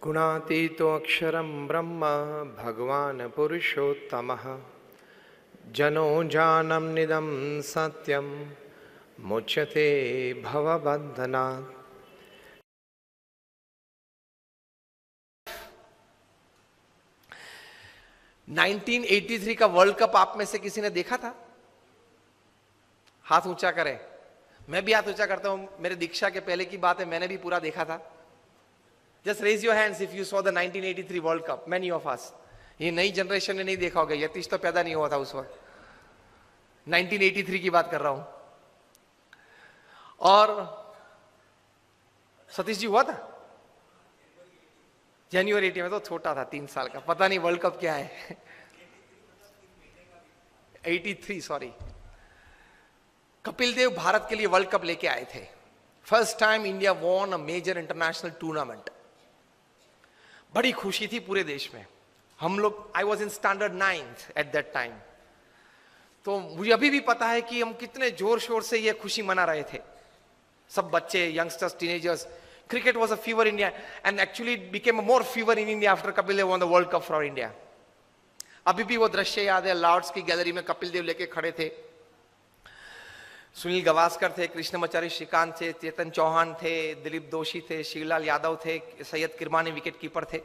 गुणातीतो अक्षरं ब्रह्म भगवान् पुरुषोत्तमः जनो जानम निदं सत्यम मुच्यते भवबन्धनात्। 1983 का वर्ल्ड कप आप में से किसी ने देखा था? हाथ ऊंचा करें। मैं भी हाथ ऊंचा करता हूं। मेरे दीक्षा के पहले की बात है, मैंने भी पूरा देखा था। Just raise your hands if you saw the 1983 world cup. Many of us, ये नई जनरेशन ने नहीं देखा होगा, यतीश तो पैदा नहीं हुआ था उस वक्त। 1983 की बात कर रहा हूं। और सतीश जी हुआ था जनवरी 80 में, तो छोटा था, 3 साल का। पता नहीं वर्ल्ड कप क्या है। 83 सॉरी। कपिल देव भारत के लिए वर्ल्ड कप लेके आए थे। First time India won a major international tournament. बड़ी खुशी थी पूरे देश में। हम लोग, I was in standard 9th at that time. तो मुझे अभी भी पता है कि हम कितने जोर शोर से ये खुशी मना रहे थे, सब बच्चे, youngsters, teenagers. Cricket was a fever in India, and actually it became a more fever in India after Kapil Dev won the World Cup for India. अभी भी वो दृश्य याद है। लॉर्ड्स की गैलरी में कपिल देव लेके खड़े थे। सुनील गावस्कर थे, कृष्णमाचारी श्रीकांत थे, चेतन चौहान थे, दिलीप दोषी थे, शिवलाल यादव थे, सैयद किरमानी विकेट कीपर थे।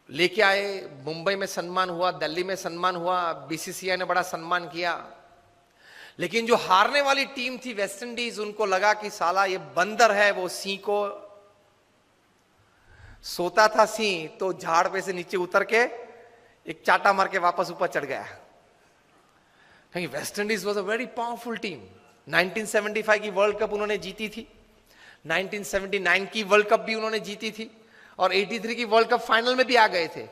लेके आए। मुंबई में सम्मान हुआ, दिल्ली में सम्मान हुआ, बीसीसीआई ने बड़ा सम्मान किया। लेकिन जो हारने वाली टीम थी वेस्ट इंडीज, उनको लगा कि साला ये बंदर है, वो सिंह को सोता था सिंह, तो झाड़ पे से नीचे उतर के एक चाटा मार के वापस ऊपर चढ़ गया। क्योंकि West Indies was a very powerful team. 1975 की वर्ल्ड कप उन्होंने जीती थी, 1979 की वर्ल्ड कप भी उन्होंने जीती थी, और 83 की वर्ल्ड कप फाइनल में भी आ गए थे।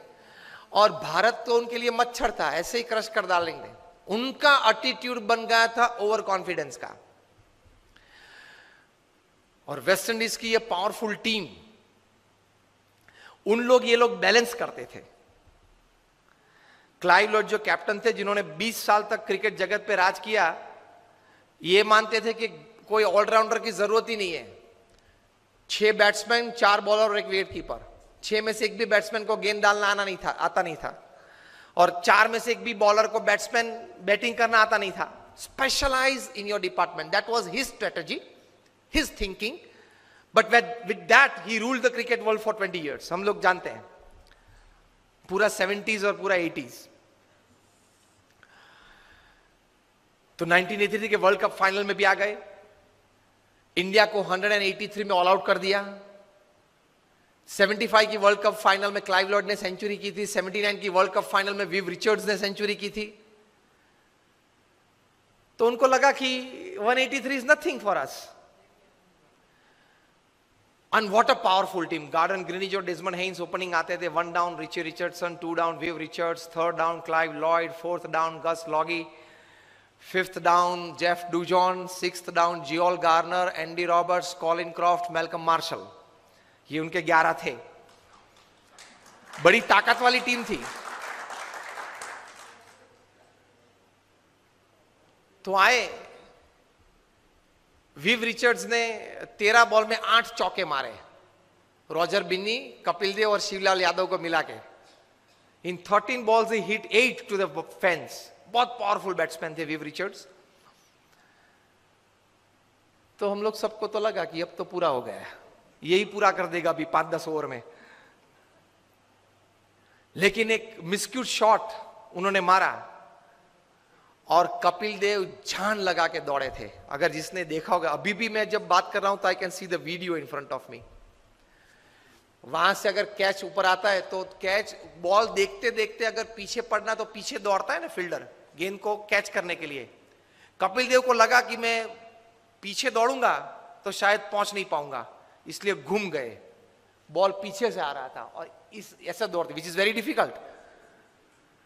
और भारत तो उनके लिए मच्छर था, ऐसे ही क्रश कर डालेंगे। उनका एटीट्यूड बन गया था ओवर कॉन्फिडेंस का। और वेस्ट इंडीज की ये पावरफुल टीम, ये लोग बैलेंस करते थे। क्लाइव लॉर्ड जो कैप्टन थे, जिन्होंने 20 साल तक क्रिकेट जगत पे राज किया, ये मानते थे कि कोई ऑलराउंडर की जरूरत ही नहीं है। 6 बैट्समैन, 4 बॉलर और 1 विकेट कीपर। 6 में से एक भी बैट्समैन को गेंद डालना आता नहीं था। और 4 में से एक भी बॉलर को बैटिंग करना आता नहीं था। Specialize in your department, that was his strategy, his thinking. But with that he ruled the cricket world for 20 years। हम लोग जानते हैं पूरा 70s और पूरा 80s। तो 1983 के वर्ल्ड कप फाइनल में भी आ गए। इंडिया को 183 में ऑल आउट कर दिया। 75 की वर्ल्ड कप फाइनल में क्लाइव लॉर्ड ने सेंचुरी की थी। 79 की वर्ल्ड कप फाइनल में विव रिचर्ड्स ने सेंचुरी की थी। तो उनको लगा कि 183 is nothing for us. And what a powerful team. Gordon Greenidge और डेजमंड हेन्स ओपनिंग आते थे। 1 down Richie Richardson, 2 down Viv Richards, 3rd down Clive Lloyd, 4th down Gus Logie, 5th down Jeff Dujon, 6th down Joel Garner, Andy Roberts, Colin Croft, Malcolm Marshall. ये उनके 11 थे। बड़ी ताकत वाली team थी। तो आए, विव रिचर्ड्स ने 13 बॉल में 8 चौके मारे। रॉजर बिन्नी, कपिल देव और शिवलाल यादव को मिला के। इन 13 बॉल्स ही हिट 8 टू द फेंस। बहुत पावरफुल बैट्समैन थे विव रिचर्ड्स। तो हम लोग सबको तो लगा कि अब तो पूरा हो गया है, यही पूरा कर देगा अभी 5-10 ओवर में। लेकिन एक मिसक्यूट शॉट उन्होंने मारा और कपिल देव जान लगा के दौड़े थे। अगर जिसने देखा होगा, अभी भी मैं जब बात कर रहा हूं तो I can see the video in front of me. वहां से अगर कैच ऊपर आता है तो कैच, बॉल देखते देखते अगर पीछे पड़ना तो पीछे दौड़ता है ना फील्डर गेंद को कैच करने के लिए। कपिल देव को लगा कि मैं पीछे दौड़ूंगा तो शायद पहुंच नहीं पाऊंगा, इसलिए घूम गए। बॉल पीछे से आ रहा था और इस ऐसा दौड़ते, which is very difficult,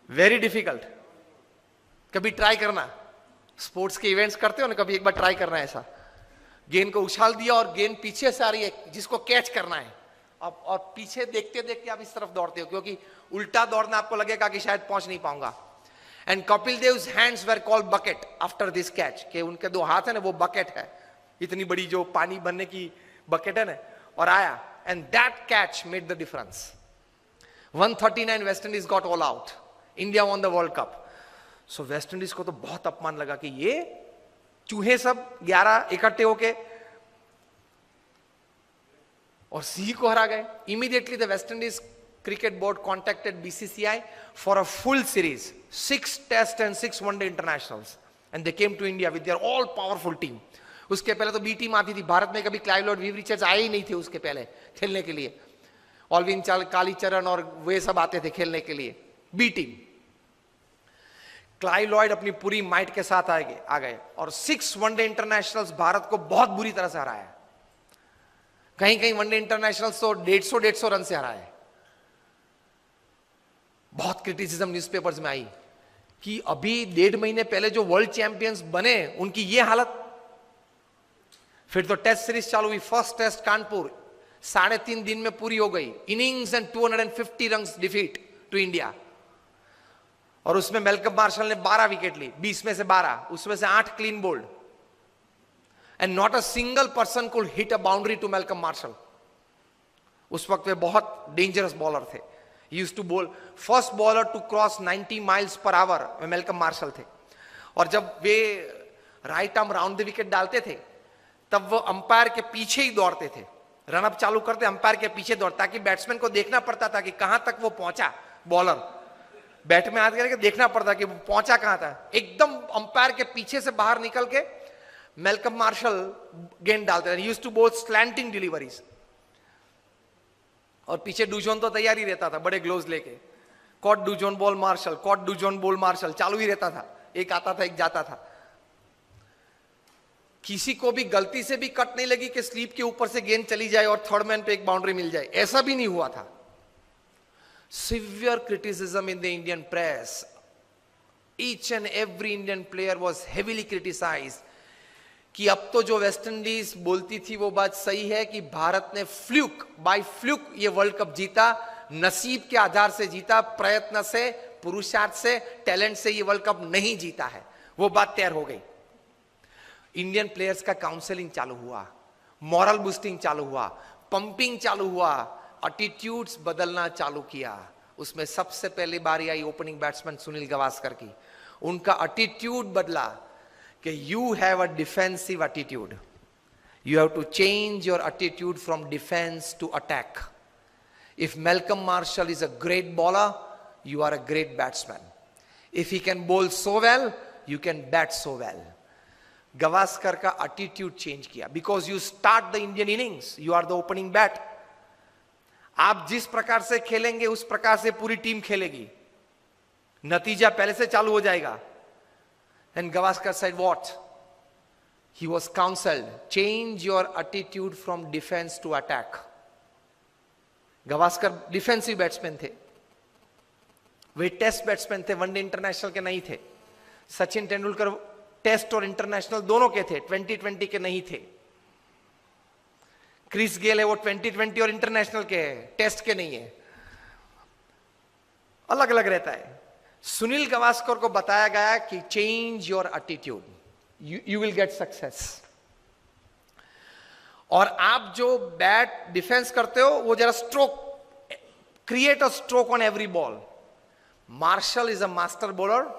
very difficult. कभी ट्राई करना, स्पोर्ट्स के इवेंट्स करते हो ना, कभी एक बार ट्राई करना ऐसा। गेंद को उछाल दिया और गेंद पीछे से आ रही है, जिसको कैच करना है। अब और पीछे देखते देखते आप इस तरफ दौड़ते हो, क्योंकि उल्टा दौड़ना आपको लगेगा कि शायद पहुंच नहीं पाऊंगा। And Kapil Dev's hands were called bucket after this catch, कि उनके 2 हाथ है ना, वो बकेट है, इतनी बड़ी जो पानी भरने की बकेट है ना। और आया and that catch made the difference. 139 West Indies got all out. India won the World Cup. So West Indies को तो बहुत अपमान लगा कि ये चूहे सब 11 इकट्ठे होके और सी को हरा गए. Immediately the West Indies Cricket Board contacted BCCI for a full series, 6 Test and 6 One-Day internationals, and they came to India with their all powerful team. उसके पहले तो बी टीम आती थी. भारत में कभी क्लाइव लॉर्ड, विव रिचर्ड्स आए ही नहीं थे उसके पहले खेलने के लिए. ऑलविन चाल, कालीचरण और वे सब आते थे खेलने के लिए. B team. क्लाइव लॉर्ड अपनी पूरी माइट के साथ आ गए और 6 वनडे इंटरनेशनल्स भारत को बहुत बुरी तरह से हराया. कहीं कहीं वनडे इंटरनेशनल्स तो 150 रन से हराए. बहुत क्रिटिसिज्म न्यूज़पेपर्स में आई कि अभी 1.5 महीने पहले जो वर्ल्ड चैंपियंस बने उनकी ये हालत. फिर तो टेस्ट सीरीज चालू हुई. फर्स्ट टेस्ट कानपुर 3.5 दिन में पूरी हो गई. Innings and 250 run defeat to India. और उसमें मेलकम मार्शल ने 12 विकेट ली. 20 में से 12, उसमें से 8 clean bowled. And not a single person could hit a boundary to Malcolm Marshall. उस वक्त वे बहुत डेंजरस बॉलर थे. Used to bowl first bowler to cross 90 miles per hour में मेलकम मार्शल थे. और जब वे right arm round the wicket डालते थे तब वो अंपायर के पीछे ही दौड़ते थे. रनअप चालू करते अंपायर के पीछे दौड़, ताकि बैट्समैन को देखना पड़ता था कि कहां तक वो पहुंचा. बॉलर बैट में हाथ करके देखना पड़ता कि वो पहुंचा कहां था. एकदम अंपायर के पीछे से बाहर निकल के मेलकम मार्शल गेंद डालते थे. यूज्ड टू बोल स्लैंटिंग डिलीवरीज. और पीछे डूजोन तो तैयार ही रहता था बड़े ग्लोव्स लेके. Caught Dujon ball Marshall, caught Dujon ball Marshall चालू ही रहता था. एक आता था एक जाता था. किसी को भी गलती से भी कट नहीं लगी कि स्लीप के ऊपर से गेंद चली जाए और थर्ड मैन पे एक बाउंड्री मिल जाए. ऐसा भी नहीं हुआ था. Severe criticism in the Indian press. Each and every Indian player was heavily criticized. कि अब तो जो वेस्ट इंडीज बोलती थी वो बात सही है कि भारत ने बाय फ्लूक ये वर्ल्ड कप जीता. नसीब के आधार से जीता, प्रयत्न से, पुरुषार्थ से, टैलेंट से ये वर्ल्ड कप नहीं जीता है. वो बात तैयार हो गई. इंडियन प्लेयर्स का काउंसलिंग चालू हुआ, मॉरल बूस्टिंग चालू हुआ, पंपिंग चालू हुआ, एटीट्यूड्स बदलना चालू किया. उसमें सबसे पहली बारी आई ओपनिंग बैट्समैन सुनील गावस्कर की. उनका एटीट्यूड बदला कि you have a defensive attitude. You have to change your attitude from defence to attack. If Malcolm Marshall is a great bowler, you are a great batsman. If he can bowl so well, you can bat so well. Gavaskar का attitude change किया. Because you start the Indian innings, you are the opening bat. आप जिस प्रकार से खेलेंगे उस प्रकार से पूरी टीम खेलेगी. नतीजा पहले से चालू हो जाएगा. And Gavaskar said what? He was counseled, change your attitude from defense to attack. Gavaskar defensive batsman थे. वे टेस्ट बैट्समैन थे, वनडे इंटरनेशनल के नहीं थे. सचिन तेंदुलकर टेस्ट और इंटरनेशनल दोनों के थे, 2020 के नहीं थे. क्रिस गेल है वो 2020 और इंटरनेशनल के है, टेस्ट के नहीं है. अलग अलग रहता है. सुनील गावस्कर को बताया गया कि change your attitude, you will get success. और आप जो बैट डिफेंस करते हो वो जरा stroke, create a stroke on every ball. Marshall is a master bowler,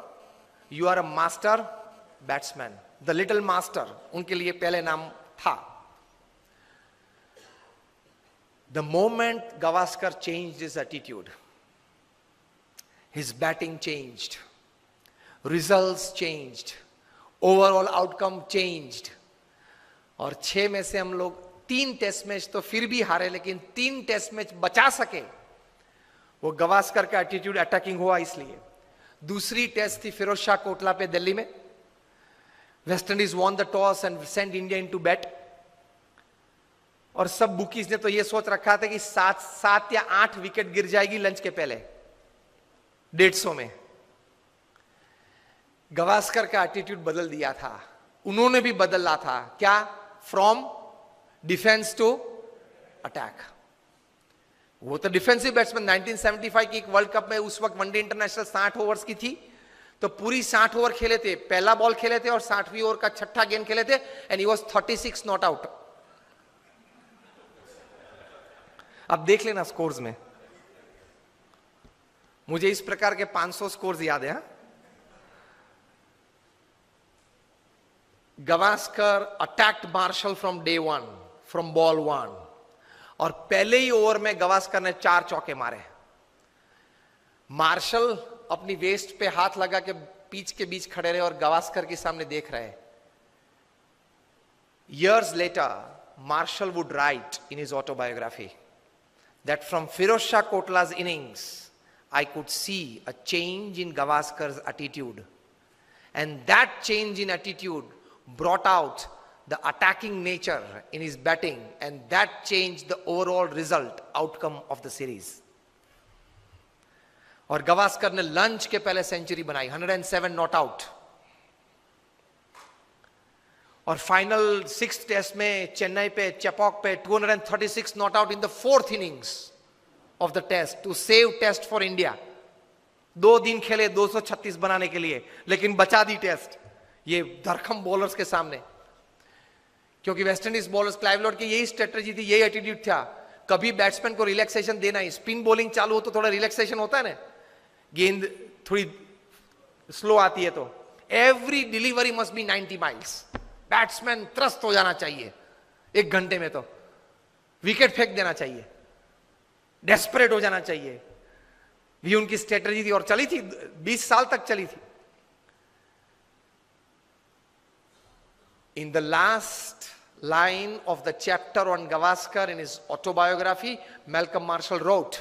you are a master batsman. The little master उनके लिए पहले नाम था. The moment Gavaskar changed his attitude, his batting changed, results changed, overall outcome changed. और 6 में से हम लोग 3 टेस्ट मैच तो फिर भी हारे, लेकिन 3 टेस्ट मैच बचा सके. वो गावस्कर का एटीट्यूड अटैकिंग हुआ इसलिए. दूसरी टेस्ट थी फिरोज शाह कोटला पे दिल्ली में. West Indies won the toss and send India into bat. और सब बुकीज ने तो ये सोच रखा था कि 7 या 8 विकेट गिर जाएगी लंच के पहले 150 में. गावस्कर का एटीट्यूड बदल दिया था. उन्होंने भी बदला था. क्या? From defence to attack. वो तो डिफेंसिव बैट्समैन 1975 की एक वर्ल्ड कप में उस वक्त वनडे इंटरनेशनल 60 ओवर्स की थी, तो पूरी 60 ओवर खेले थे. पहला बॉल खेले थे और 60वीं ओवर का छठा गेंद खेले थे. And he was 36 not out. अब देख लेना स्कोर्स में, मुझे इस प्रकार के 500 स्कोर्स याद है। Gavaskar attacked Marshall from day 1, from ball 1, और पहले ही ओवर में गवास्कर ने 4 चौके मारे। मार्शल अपनी वेस्ट पे हाथ लगा के पिच के बीच खड़े रहे और गवास्कर के सामने देख रहे। Years later, Marshall would write in his autobiography that from Firoz Shah Kotla's innings, I could see a change in Gavaskar's attitude. And that change in attitude brought out the attacking nature in his batting, and that changed the overall result, outcome of the series. और गवास्कर ने lunch के पहले century बनाई, 107 not out, और final 6th test में चेन्नई पे चेपॉक पे 236 not out in the 4th innings of the test to save test for India. 2 दिन खेले 236 बनाने के लिए, लेकिन बचा दी टेस्ट ये धरखम बॉलर्स के सामने, क्योंकि West Indies bowlers Clive Lord की यही स्ट्रेटजी थी, यही एटीट्यूड था, कभी बैट्समैन को रिलैक्सेशन देना ही। स्पिन बॉलिंग चालू हो तो थोड़ा रिलैक्सेशन होता है ना, गेंद थोड़ी स्लो आती है तो every delivery must be 90 miles, batsman त्रस्त हो जाना चाहिए 1 घंटे में, तो विकेट फेंक देना चाहिए, डेस्परेट हो जाना चाहिए। ये उनकी स्ट्रेटजी थी और चली थी, 20 साल तक चली थी। In the last line of the chapter on Gavaskar in his autobiography, Malcolm Marshall wrote,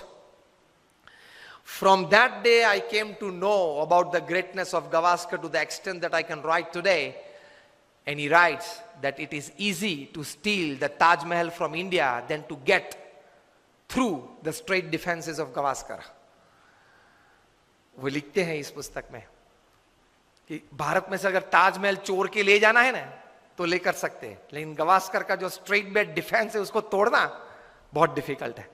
"From that day I came to know about the greatness of Gavaskar to the extent that I can write today." And he writes that it is easy to steal the Taj Mahal from India than to get through the straight defenses of Gavaskar. वो लिखते हैं इस पुस्तक में कि भारत में से अगर ताजमहल चोर के ले जाना है ना तो ले कर सकते हैं, लेकिन गवास्कर का जो स्ट्रेट बेट डिफेंस है उसको तोड़ना बहुत डिफिकल्ट है।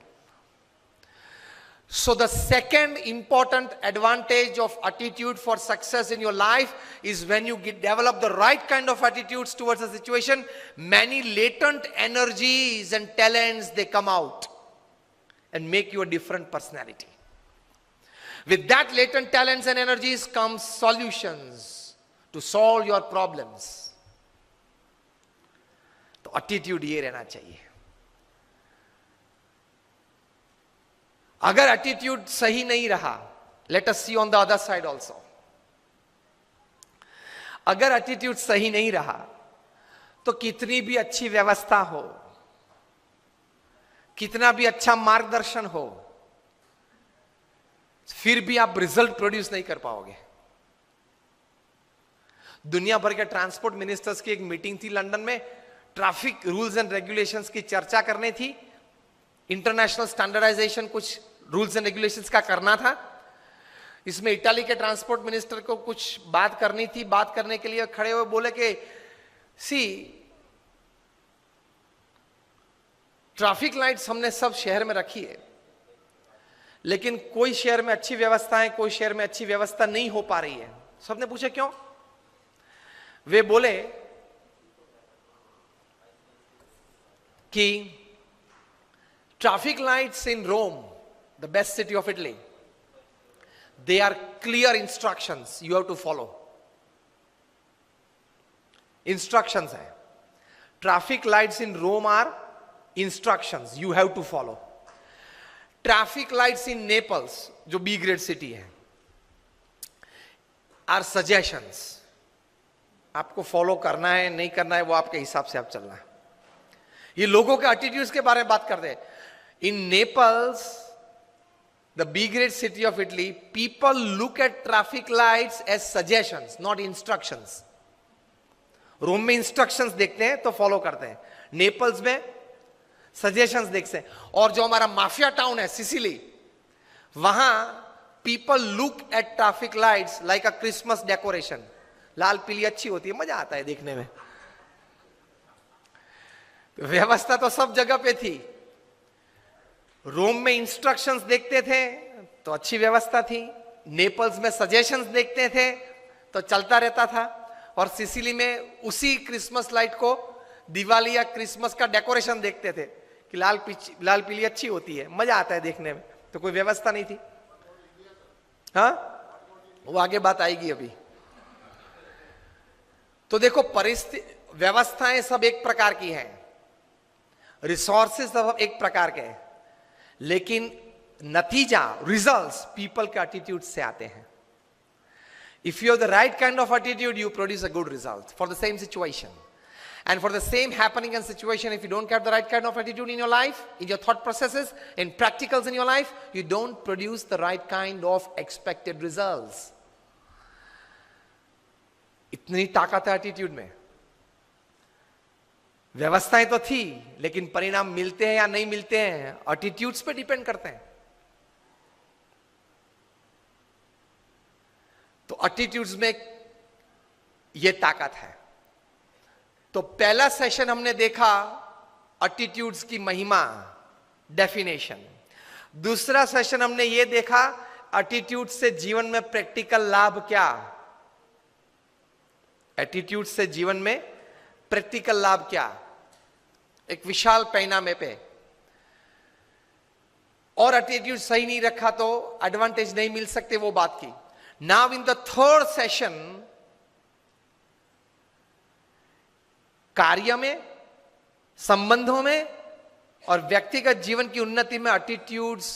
So the second important advantage of attitude for success in your life is when you develop the right kind of attitudes towards a situation, many latent energies and talents, they come out and make you a different personality. With that latent talents and energies comes solutions to solve your problems. तो attitude ये रहना चाहिए। अगर attitude सही नहीं रहा, let us see on the other side also, अगर attitude सही नहीं रहा तो कितनी भी अच्छी व्यवस्था हो, कितना भी अच्छा मार्गदर्शन हो, फिर भी आप रिजल्ट प्रोड्यूस नहीं कर पाओगे। दुनिया भर के ट्रांसपोर्ट मिनिस्टर्स की एक मीटिंग थी लंदन में, ट्रैफिक रूल्स एंड रेगुलेशंस की चर्चा करनी थी, इंटरनेशनल स्टैंडर्डाइजेशन कुछ रूल्स एंड रेगुलेशंस का करना था। इसमें इटाली के ट्रांसपोर्ट मिनिस्टर को कुछ बात करनी थी, बात करने के लिए खड़े हुए बोले कि सी ट्रैफिक लाइट्स हमने सब शहर में रखी है, लेकिन कोई शहर में अच्छी व्यवस्था है, कोई शहर में अच्छी व्यवस्था नहीं हो पा रही है। सबने पूछा क्यों? वे बोले कि traffic lights in Rome, the best city of Italy, they are clear instructions you have to follow. Instructions hai. Traffic lights in Rome are instructions you have to follow. Traffic lights in Naples, जो B grade city है, are suggestions. आपको follow करना है नहीं करना है वो आपके हिसाब से आप चलना है। ये लोगों के एटीट्यूड्स के बारे में बात करते हैं। In Naples, the B grade city of Italy, people look at traffic lights as suggestions, not instructions. रोम में इंस्ट्रक्शंस देखते हैं तो फॉलो करते हैं, नेपल्स में सजेशंस देखते हैं। और जो हमारा माफिया टाउन है सिसिली, वहां people look at traffic lights like a Christmas decoration. लाल पीली अच्छी होती है, मजा आता है देखने में। व्यवस्था तो सब जगह पे थी। रोम में इंस्ट्रक्शंस देखते थे तो अच्छी व्यवस्था थी, नेपल्स में सजेशंस देखते थे तो चलता रहता था, और सिसिली में उसी क्रिसमस लाइट को दिवाली या क्रिसमस का डेकोरेशन देखते थे कि लाल पीली अच्छी होती है, मजा आता है देखने में, तो कोई व्यवस्था नहीं थी। हाँ, वो आगे बात आएगी अभी। तो देखो, परिस्थिति, व्यवस्थाएं सब एक प्रकार की हैं, रिसोर्सेज सब एक प्रकार के हैं, लेकिन नतीजा, रिजल्ट्स पीपल के एटीट्यूड से आते हैं। If you have the right kind of attitude, you produce a good result for the same situation. And for the same happening and situation, if you don't have the right kind of attitude in your life, in your thought processes, in practicals in your life, you don't produce the right kind of expected results. इतनी ताकत है attitude में। व्यवस्थाएं तो थी, लेकिन परिणाम मिलते हैं या नहीं मिलते हैं, एटीट्यूड्स पे डिपेंड करते हैं। तो एटीट्यूड्स में यह ताकत है। तो पहला सेशन हमने देखा एटीट्यूड्स की महिमा, डेफिनेशन। दूसरा सेशन हमने यह देखा एटीट्यूड से जीवन में प्रैक्टिकल लाभ क्या, एटीट्यूड से जीवन में प्रैक्टिकल लाभ क्या, एक विशाल पैमाने पे। और एटीट्यूड सही नहीं रखा तो एडवांटेज नहीं मिल सकते, वो बात की। Now in the third session, कार्य में, संबंधों में और व्यक्तिगत जीवन की उन्नति में एटीट्यूड्स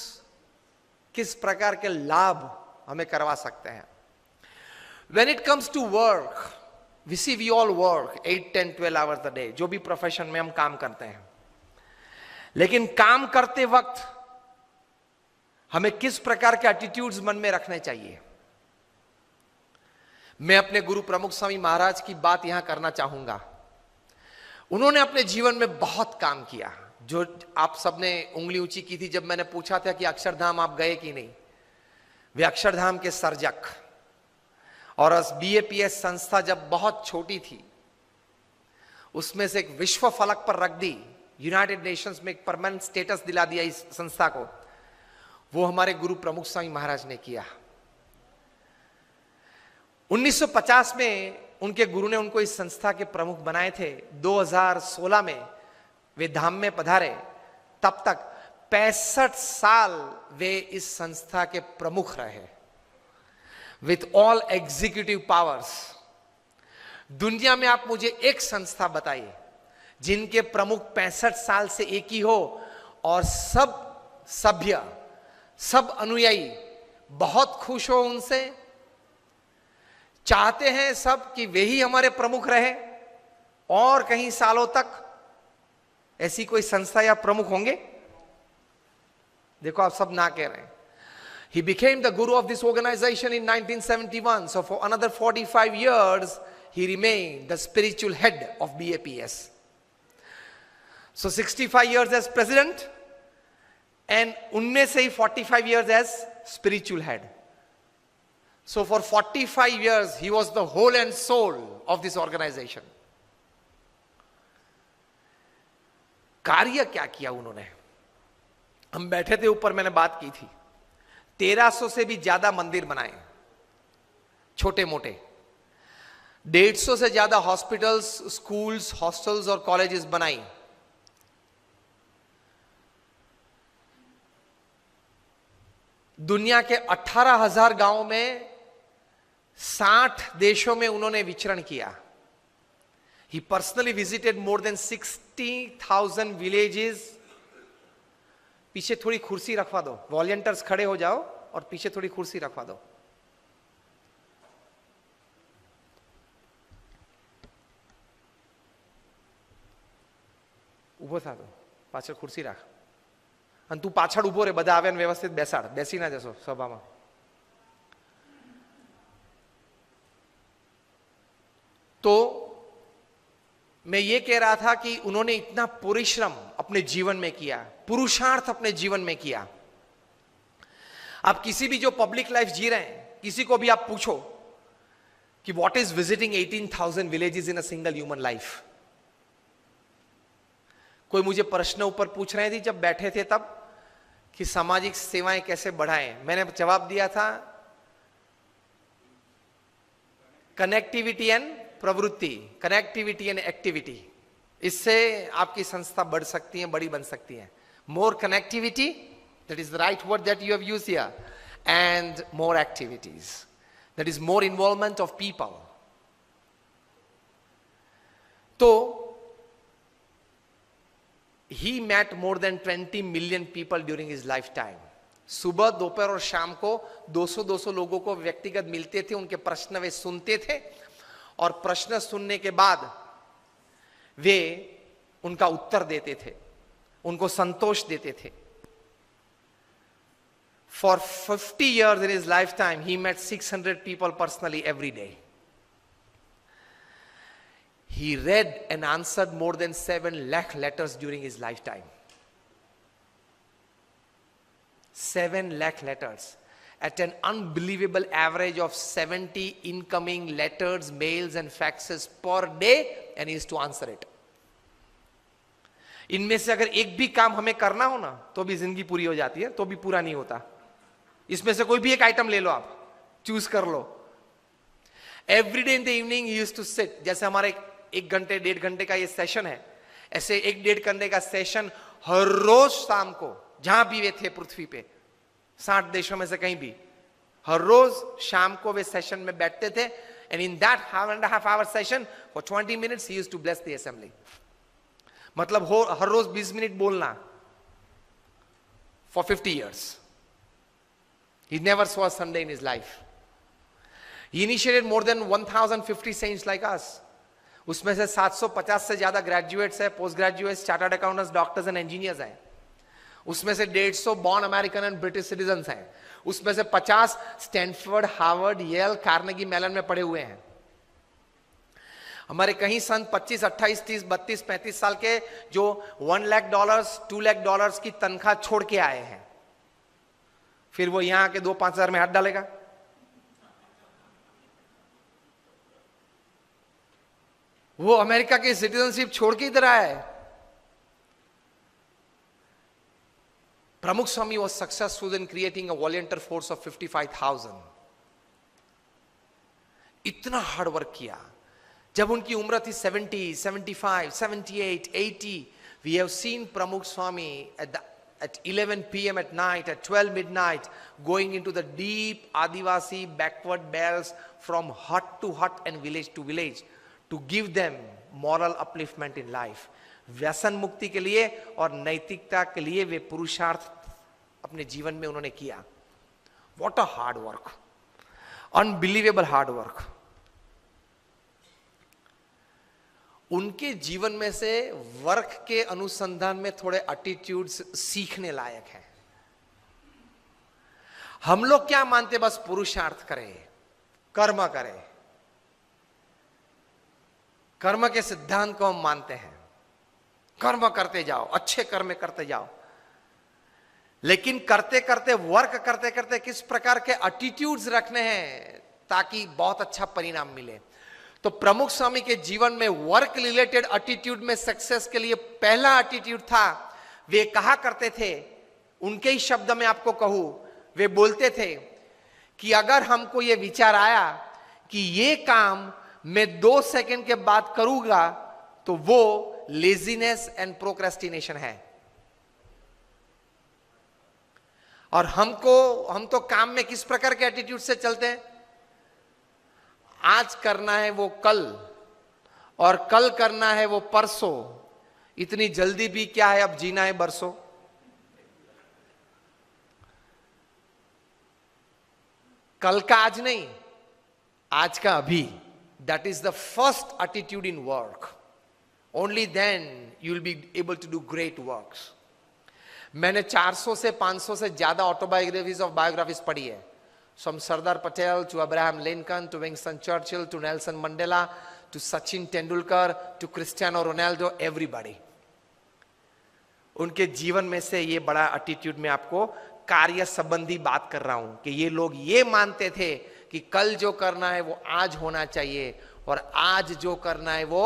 किस प्रकार के लाभ हमें करवा सकते हैं। When it comes to work, we all work 8, 10, 12 hours a day, जो भी प्रोफेशन में हम काम करते हैं, लेकिन काम करते वक्त हमें किस प्रकार के एटीट्यूड्स मन में रखने चाहिए। मैं अपने गुरु प्रमुख स्वामी महाराज की बात यहां करना चाहूंगा। उन्होंने अपने जीवन में बहुत काम किया, जो आप सबने उंगली ऊंची की थी जब मैंने पूछा था कि अक्षरधाम आप गए कि नहीं। वे अक्षरधाम के सर्जक, और BAPS संस्था जब बहुत छोटी थी, उसमें से एक विश्व फलक पर रख दी, यूनाइटेड नेशंस में एक परमानेंट स्टेटस दिला दिया इस संस्था को, वो हमारे गुरु प्रमुख स्वामी महाराज ने किया। 1950 में उनके गुरु ने उनको इस संस्था के प्रमुख बनाए थे। 2016 में वे धाम में पधारे, तब तक 65 साल वे इस संस्था के प्रमुख रहे, विथ ऑल एग्जीक्यूटिव पावर्स। दुनिया में आप मुझे एक संस्था बताइए जिनके प्रमुख 65 साल से एक ही हो और सब सभ्य, सब अनुयायी बहुत खुश हो उनसे, चाहते हैं सब कि वे ही हमारे प्रमुख रहे और कहीं सालों तक। ऐसी कोई संस्था या प्रमुख होंगे? देखो, आप सब ना कह रहे हैं। He became the guru of this organization in 1971. So for another 45 years, he remained the spiritual head of BAPS. So 65 years as president, and उनमें से ही 45 years as spiritual head. So for 45 years, he was the whole and soul of this organization. कार्य क्या किया उन्होंने? हम बैठे थे ऊपर, मैंने बात की थी। 1300 से भी ज्यादा मंदिर बनाए, छोटे मोटे। 150 से ज्यादा हॉस्पिटल्स, स्कूल्स, हॉस्टल्स और कॉलेजेस बनाई। दुनिया के 18,000 गांवों में 60 देशों में उन्होंने विचरण किया। He personally visited more than 60,000 villages. पीछे थोड़ी कुर्सी रखवा दो, वॉलंटियर्स खड़े हो जाओ और पीछे थोड़ी कुर्सी रखवा दो। ઉભો થા તો પાછળ ખુરશી રાખ અને તું પાછળ ઉભો રે, બધા આવે ને વ્યવસ્થિત બેસાડ, બેસી ના જશો સભામાં। तो मैं ये कह रहा था कि उन्होंने इतना परिश्रम अपने जीवन में किया, पुरुषार्थ अपने जीवन में किया। आप किसी भी जो पब्लिक लाइफ जी रहे हैं, किसी को भी आप पूछो कि what is visiting 18,000 villages in a single human life. कोई मुझे प्रश्न ऊपर पूछ रहे थे जब बैठे थे तब कि सामाजिक सेवाएं कैसे बढ़ाएं। मैंने जवाब दिया था कनेक्टिविटी एंड प्रवृत्ति, कनेक्टिविटी एंड एक्टिविटी इससे आपकी संस्था बढ़ सकती है, बड़ी बन सकती है. More connectivity, that is the right word that you have used here, and more activities, that is more involvement of people. तो he met more than 20 million people during his lifetime. सुबह, दोपहर और शाम को 200 लोगों को व्यक्तिगत मिलते थे, उनके प्रश्न वे सुनते थे और प्रश्न सुनने के बाद वे उनका उत्तर देते थे, उनको संतोष देते थे. For 50 years in his lifetime, he met 600 people personally every day. He read and answered more than 7 lakh letters during his lifetime. 7 lakh letters at an unbelievable average of 70 incoming letters, mails and faxes per day, and he used to answer it. इनमें से अगर एक भी काम हमें करना हो ना तो भी जिंदगी पूरी हो जाती है, तो भी पूरा नहीं होता. इसमें से कोई भी एक आइटम ले लो, आप चूज कर लो. Every day in the evening he used to sit. जैसे हमारे 1 घंटे 1.5 घंटे का ये सेशन है, ऐसे 1-1.5 घंटे का सेशन हर रोज शाम को, जहां भी वे थे पृथ्वी पे, 60 देशों में से कहीं भी, हर रोज शाम को वे सेशन में बैठते थे. And in that 1.5 hour session for 20 minutes ही used to bless the assembly. मतलब हर रोज 20 मिनट बोलना for 50 years. He never saw a Sunday in his life. He initiated more than 1050 saints like us. उसमें से 750 से ज्यादा ग्रेजुएट्स है, post graduates, chartered accountants, doctors and engineers हैं. उसमें से 150 born American and British citizens हैं. उसमें से 50 Stanford, Harvard, Yale, Carnegie Mellon में पढ़े हुए हैं. हमारे कहीं सन 25, 28, 30, 32, 35 साल के जो $1 lakh, $2 lakh की तनख्वाह छोड़ के आए हैं. फिर वो यहां के 2-5 हजार में हाथ डालेगा? वो अमेरिका की सिटीजनशिप छोड़ के इधर आया है. प्रमुख स्वामी was successful in creating a volunteer force of 55,000. इतना हार्ड वर्क किया. जब उनकी उम्र थी 70, 75, 78, 80, we have seen Pramukh Swami at 11 p.m. at night, at 12 midnight, going into the deep Adivasi backward belts from hut to hut and village to village to give them moral upliftment in life. व्यसन मुक्ति के लिए और नैतिकता के लिए वे पुरुषार्थ अपने जीवन में उन्होंने किया. What a hard work, unbelievable hard work. उनके जीवन में से वर्क के अनुसंधान में थोड़े एटीट्यूड्स सीखने लायक हैं. हम लोग क्या मानते, बस पुरुषार्थ करें, कर्म करें. कर्म के सिद्धांत को हम मानते हैं, कर्म करते जाओ, अच्छे कर्म करते जाओ. लेकिन करते करते, वर्क करते करते किस प्रकार के एटीट्यूड्स रखने हैं ताकि बहुत अच्छा परिणाम मिले. तो प्रमुख स्वामी के जीवन में वर्क रिलेटेड एटीट्यूड में सक्सेस के लिए पहला एटीट्यूड था, वे कहा करते थे, उनके ही शब्द में आपको कहूं, वे बोलते थे कि अगर हमको ये विचार आया कि ये काम मैं 2 सेकंड के बाद करूंगा तो वो लेजीनेस एंड प्रोक्रेस्टिनेशन है. और हम तो काम में किस प्रकार के एटीट्यूड से चलते हैं, आज करना है वो कल, और कल करना है वो परसों. इतनी जल्दी भी क्या है, अब जीना है बरसों. कल का आज नहीं, आज का अभी. That is the first attitude in work. Only then you will be able to do great works. मैंने 400 से 500 से ज्यादा ऑटोबायोग्राफीज ऑफ बायोग्राफीज पढ़ी है. From Sardar Patel to Abraham Lincoln to Winston Churchill to Nelson Mandela to Sachin Tendulkar to Cristiano Ronaldo, everybody. उनके जीवन में से ये बड़ा एटीट्यूड में आपको कार्य संबंधी बात कर रहा हूं कि ये लोग ये मानते थे कि कल जो करना है वो आज होना चाहिए और आज जो करना है वो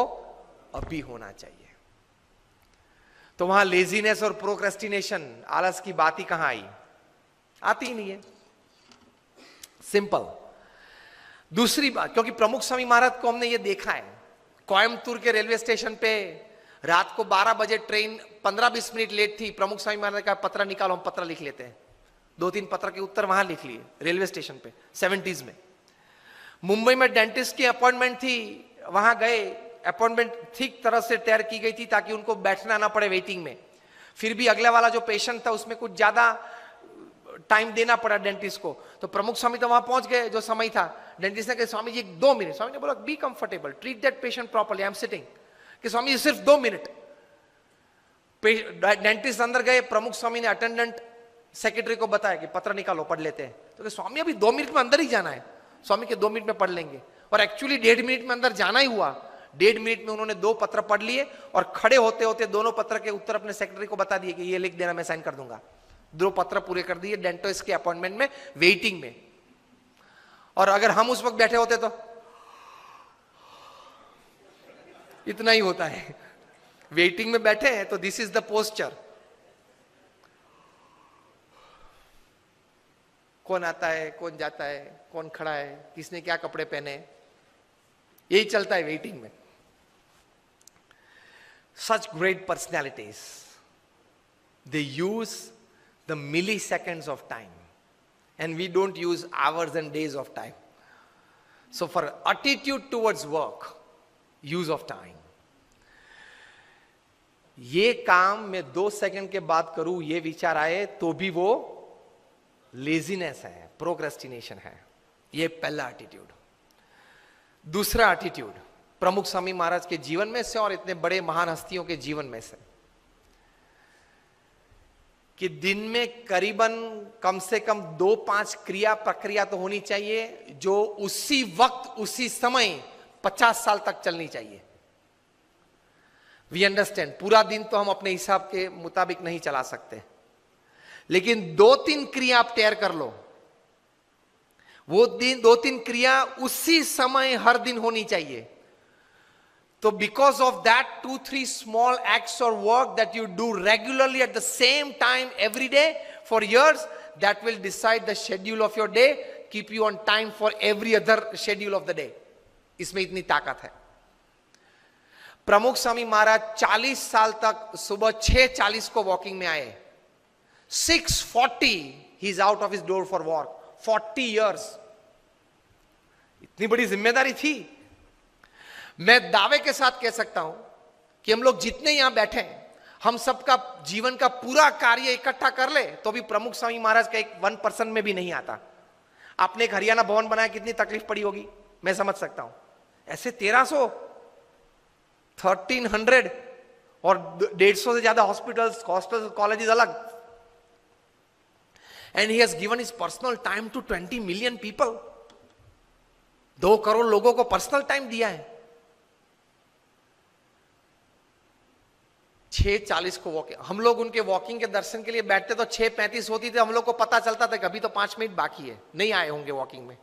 अभी होना चाहिए. तो वहां लेजीनेस और प्रोक्रेस्टिनेशन, आलस की बात ही कहां आई? आती ही नहीं है. सिंपल. दूसरी बात, क्योंकि प्रमुख स्वामी महाराज को हमने ये देखा है, कोयम्बतूर के रेलवे स्टेशन पे रात को 12 बजे ट्रेन 15-20 मिनट लेट थी, प्रमुख स्वामी महाराज ने कहा पत्र निकालो, हम पत्र लिख लेते हैं। 2-3 पत्र के उत्तर वहां लिख लिए रेलवे स्टेशन पे 70s में। मुंबई में डेंटिस्ट की अपॉइंटमेंट थी, वहां गए, अपॉइंटमेंट ठीक तरह से तैयार की गई थी ताकि उनको बैठना ना पड़े वेटिंग में। फिर भी अगले वाला जो पेशेंट था उसमें कुछ ज्यादा टाइम देना पड़ा डेंटिस्ट को, तो प्रमुख स्वामी तो वहां पहुंच गए जो समय था। डेंटिस्ट ने कहा स्वामी जी 2 मिनट। स्वामी ने बोला be comfortable, treat that patient properly, I am sitting. कि स्वामी जी सिर्फ 2 मिनट। डेंटिस्ट अंदर गए, प्रमुख स्वामी ने अटेंडेंट सेक्रेटरी को बताया कि पत्र निकालो, पढ़ लेते हैं। तो स्वामी अभी 2 मिनट में अंदर ही जाना है। स्वामी के 2 मिनट में पढ़ लेंगे, और एक्चुअली 1.5 मिनट में अंदर जाना ही हुआ। 1.5 मिनट में उन्होंने 2 पत्र पढ़ लिए और खड़े होते होते दोनों पत्र के उत्तर अपने सेक्रेटरी को बता दिए कि ये लिख देना, मैं साइन कर दूंगा। 2 पत्र पूरे कर दिए डेंटिस्ट के अपॉइंटमेंट में, वेटिंग में। और अगर हम उस वक्त बैठे होते तो इतना ही होता है। वेटिंग में बैठे हैं तो दिस इज द पोस्चर। कौन आता है, कौन जाता है, कौन खड़ा है, किसने क्या कपड़े पहने, यही चलता है वेटिंग में। Such great personalities, they use the milliseconds of time, and we don't use hours and days of time. So for attitude towards work, use of time. ये काम मैं 2 सेकंड के बाद करूं, ये विचार आए तो भी वो लेजीनेस है, प्रोक्रेस्टिनेशन है। ये पहला एटीट्यूड। दूसरा एटीट्यूड प्रमुख स्वामी महाराज के जीवन में से और इतने बड़े महान हस्तियों के जीवन में से, कि दिन में करीबन कम से कम 2-5 क्रिया प्रक्रिया तो होनी चाहिए जो उसी वक्त उसी समय 50 साल तक चलनी चाहिए। वी अंडरस्टैंड, पूरा दिन तो हम अपने हिसाब के मुताबिक नहीं चला सकते, लेकिन 2-3 क्रिया आप तैयार कर लो। वो दिन 2-3 क्रिया उसी समय हर दिन होनी चाहिए। तो because of that 2-3 small acts और work that you do regularly at the same time every day for years, that will decide the schedule of your day, keep you on time for every other schedule of the day. इसमें इतनी ताकत है। प्रमुख स्वामी महाराज 40 साल तक सुबह 6:40 को walking में आए। 6:40 he is out of his door for walk. 40 years, इतनी बड़ी जिम्मेदारी थी। मैं दावे के साथ कह सकता हूं कि हम लोग जितने यहां बैठे हैं, हम सबका जीवन का पूरा कार्य इकट्ठा कर ले तो भी प्रमुख स्वामी महाराज का एक 1% में भी नहीं आता। आपने एक हरियाणा भवन बनाया, कितनी तकलीफ पड़ी होगी, मैं समझ सकता हूं। ऐसे 1300, 1300 और 150 से ज्यादा हॉस्पिटल्स, कॉलेजेस अलग। And he has given his personal time to 20 million people. 2 crore लोगों को पर्सनल टाइम दिया है। 6:40 को वॉकिंग, हम लोग उनके वॉकिंग के दर्शन के लिए बैठते तो 6:35 होती थी, हम लोग को पता चलता था कि अभी तो 5 मिनट बाकी है, नहीं आए होंगे वॉकिंग में।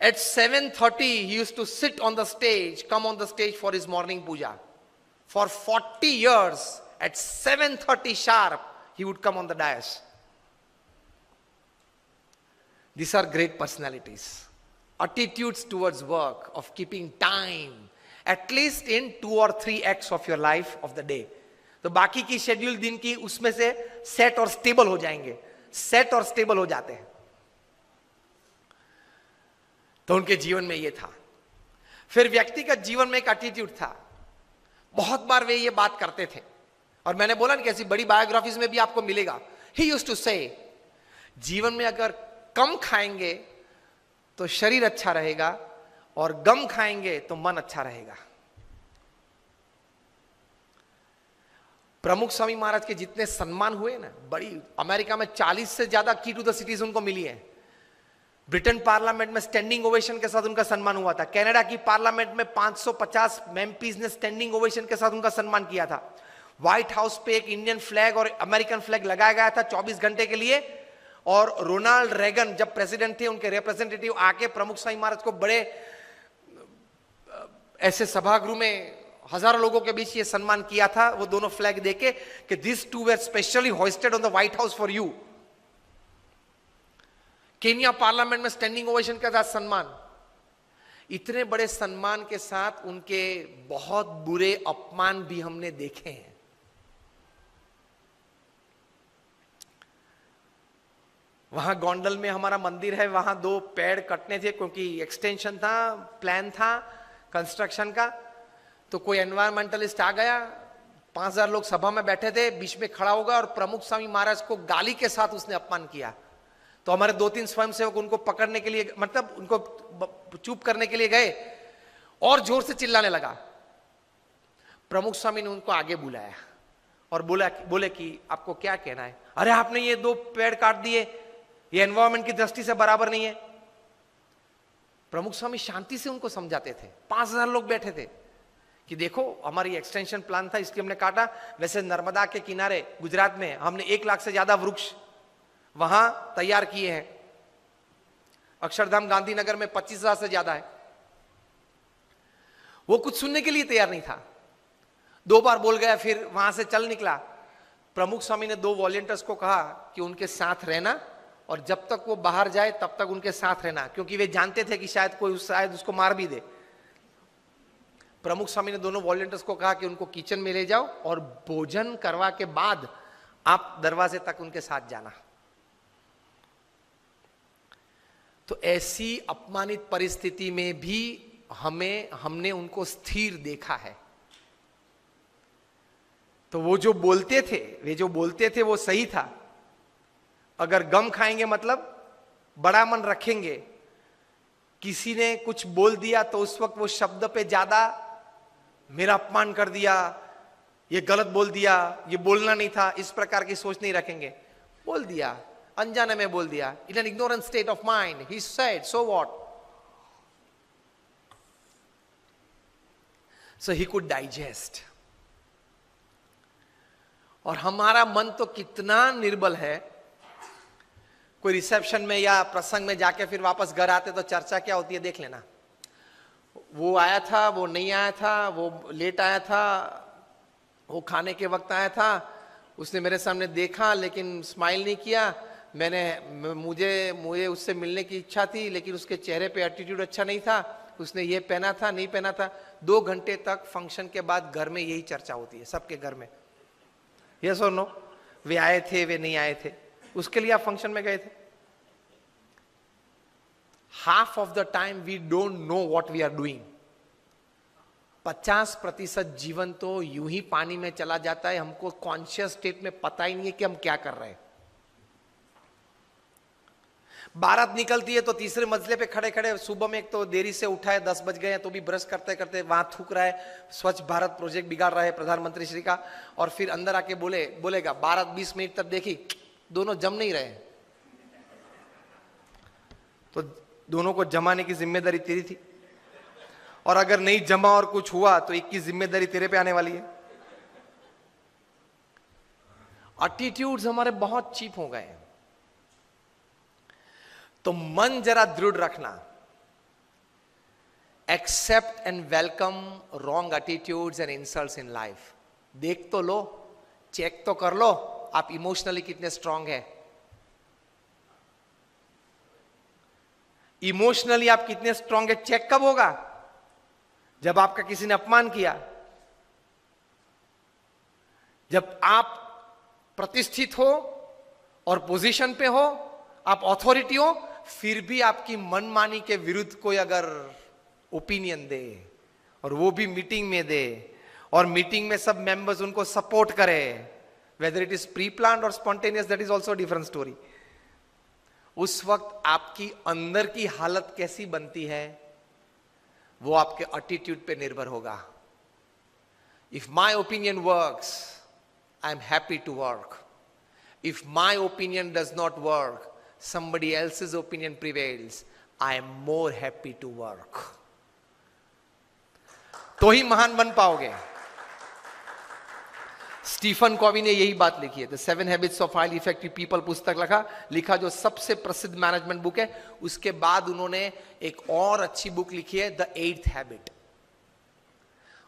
At 7:30 he used to sit on the stage, come on the stage for his morning puja. For 40 years at 7:30 sharp he would come on the dais. These are great personalities. Attitudes towards work, of keeping time at least in 2 or 3 acts of your life of the day. तो बाकी की schedule दिन की उसमें से set और stable हो जाएंगे, सेट और स्टेबल हो जाते हैं। तो उनके जीवन में ये था। फिर व्यक्तिगत जीवन में एक एटीट्यूड था। बहुत बार वे ये बात करते थे, और मैंने बोला ना कि ऐसी बड़ी बायोग्राफीज में भी आपको मिलेगा। ही यूज्ड टू से, जीवन में अगर कम खाएंगे तो शरीर अच्छा रहेगा, और गम खाएंगे तो मन अच्छा रहेगा। प्रमुख स्वामी महाराज के जितने सम्मान हुए ना, बड़ी अमेरिका में 40 से ज्यादा की टू द सिटीज उनको मिली है। ब्रिटेन पार्लियामेंट में स्टैंडिंग ओवेशन के साथ उनका सम्मान हुआ था। कनाडा की पार्लियामेंट में 550 एमपीज ने स्टैंडिंग ओवेशन के साथ उनका सम्मान किया था। व्हाइट हाउस पे एक इंडियन फ्लैग और अमेरिकन फ्लैग लगाया गया था 24 घंटे के लिए। और रोनाल्ड रेगन जब प्रेसिडेंट थे, उनके रिप्रेजेंटेटिव आके प्रमुख स्वामी महाराज को बड़े ऐसे सभागृह में हजारों लोगों के बीच ये सम्मान किया था, वो दोनों फ्लैग देके कि this two were specially hosted on the White House for you. Kenya parliament में स्टैंडिंग ओवेशन के साथ सम्मान। इतने बड़े सम्मान के साथ उनके बहुत बुरे अपमान भी हमने देखे हैं। वहां गोंडल में हमारा मंदिर है, वहां 2 पेड़ कटने थे क्योंकि एक्सटेंशन था, प्लान था कंस्ट्रक्शन का। तो कोई एनवायरमेंटलिस्ट आ गया, 5000 लोग सभा में बैठे थे, बीच में खड़ा होगा और प्रमुख स्वामी महाराज को गाली के साथ उसने अपमान किया। तो हमारे 2-3 स्वयंसेवक उनको पकड़ने के लिए, मतलब उनको चुप करने के लिए गए और जोर से चिल्लाने लगा। प्रमुख स्वामी ने उनको आगे बुलाया और बोले कि आपको क्या कहना है? अरे आपने ये 2 पेड़ काट दिए, ये एनवायरमेंट की दृष्टि से बराबर नहीं है। प्रमुख स्वामी शांति से उनको समझाते थे। 5000 लोग बैठे थे कि देखो हमारी एक्सटेंशन प्लान था इसलिए हमने काटा। वैसे नर्मदा के किनारे गुजरात में हमने 1 लाख से ज्यादा वृक्ष वहां तैयार किए हैं। अक्षरधाम गांधीनगर में 25,000 से ज्यादा है। वो कुछ सुनने के लिए तैयार नहीं था। 2 बार बोल गया, फिर वहां से चल निकला। प्रमुख स्वामी ने 2 वॉलंटियर्स को कहा कि उनके साथ रहना और जब तक वो बाहर जाए तब तक उनके साथ रहना, क्योंकि वे जानते थे कि शायद उसको मार भी दे। प्रमुख स्वामी ने दोनों वॉलंटियर्स को कहा कि उनको किचन में ले जाओ और भोजन करवा के बाद आप दरवाजे तक उनके साथ जाना। तो ऐसी अपमानित परिस्थिति में भी हमने उनको स्थिर देखा है। तो वो जो बोलते थे वो सही था। अगर गम खाएंगे मतलब बड़ा मन रखेंगे। किसी ने कुछ बोल दिया तो उस वक्त वो शब्द पे ज्यादा मेरा अपमान कर दिया, ये गलत बोल दिया, ये बोलना नहीं था, इस प्रकार की सोच नहीं रखेंगे। बोल दिया, अनजाने में बोल दिया, in an ignorant state of mind he said, so what. So he could digest. और हमारा मन तो कितना निर्बल है। कोई रिसेप्शन में या प्रसंग में जाके फिर वापस घर आते तो चर्चा क्या होती है देख लेना। वो आया था, वो नहीं आया था, वो लेट आया था, वो खाने के वक्त आया था, उसने मेरे सामने देखा लेकिन स्माइल नहीं किया, मुझे उससे मिलने की इच्छा थी लेकिन उसके चेहरे पे एटीट्यूड अच्छा नहीं था, उसने ये पहना था नहीं पहना था। 2 घंटे तक फंक्शन के बाद घर में यही चर्चा होती है सबके घर में। यस और नो? वे आए थे, वे नहीं आए थे, उसके लिए आप फंक्शन में गए थे। Half of the time we don't know what we are doing. 50% जीवन तो यूं ही पानी में चला जाता है, हमको कॉन्शियस स्टेट में पता ही नहीं है कि हम क्या कर रहे हैं। बारात निकलती है तो तीसरे मंजिले पे खड़े खड़े, सुबह में एक तो देरी से उठा है, 10 बज गए हैं तो भी ब्रश करते करते वहां थूक रहा है, स्वच्छ भारत प्रोजेक्ट बिगाड़ रहा है प्रधानमंत्री श्री का। और फिर अंदर आके बोलेगा बारात 20 मिनट तक देखी, दोनों जम नहीं रहे। तो दोनों को जमाने की जिम्मेदारी तेरी थी, और अगर नहीं जमा और कुछ हुआ तो एक की जिम्मेदारी तेरे पे आने वाली है। एटीट्यूड्स हमारे बहुत चीप हो गए हैं। तो मन जरा दृढ़ रखना। Accept and welcome wrong attitudes and insults in life. देख तो लो, चेक तो कर लो आप इमोशनली कितने स्ट्रांग है। इमोशनली आप कितने स्ट्रांग है चेक कब होगा? जब आपका किसी ने अपमान किया, जब आप प्रतिष्ठित हो और पोजीशन पे हो, आप अथॉरिटी हो, फिर भी आपकी मनमानी के विरुद्ध कोई अगर ओपिनियन दे और वो भी मीटिंग में दे और मीटिंग में सब मेंबर्स उनको सपोर्ट करे, whether it is pre planned और spontaneous, that is also different story. उस वक्त आपकी अंदर की हालत कैसी बनती है वो आपके एटीट्यूड पे निर्भर होगा। If my opinion works, I am happy to work. If my opinion does not work, somebody else's opinion prevails, I am more happy to work. तो ही महान बन पाओगे। स्टीफन कॉवी ने यही बात लिखी है, the 7 habits of highly effective people पुस्तक लिखा जो सबसे प्रसिद्ध मैनेजमेंट बुक है। उसके बाद उन्होंने एक और अच्छी बुक लिखी है, द 8th हैबिट।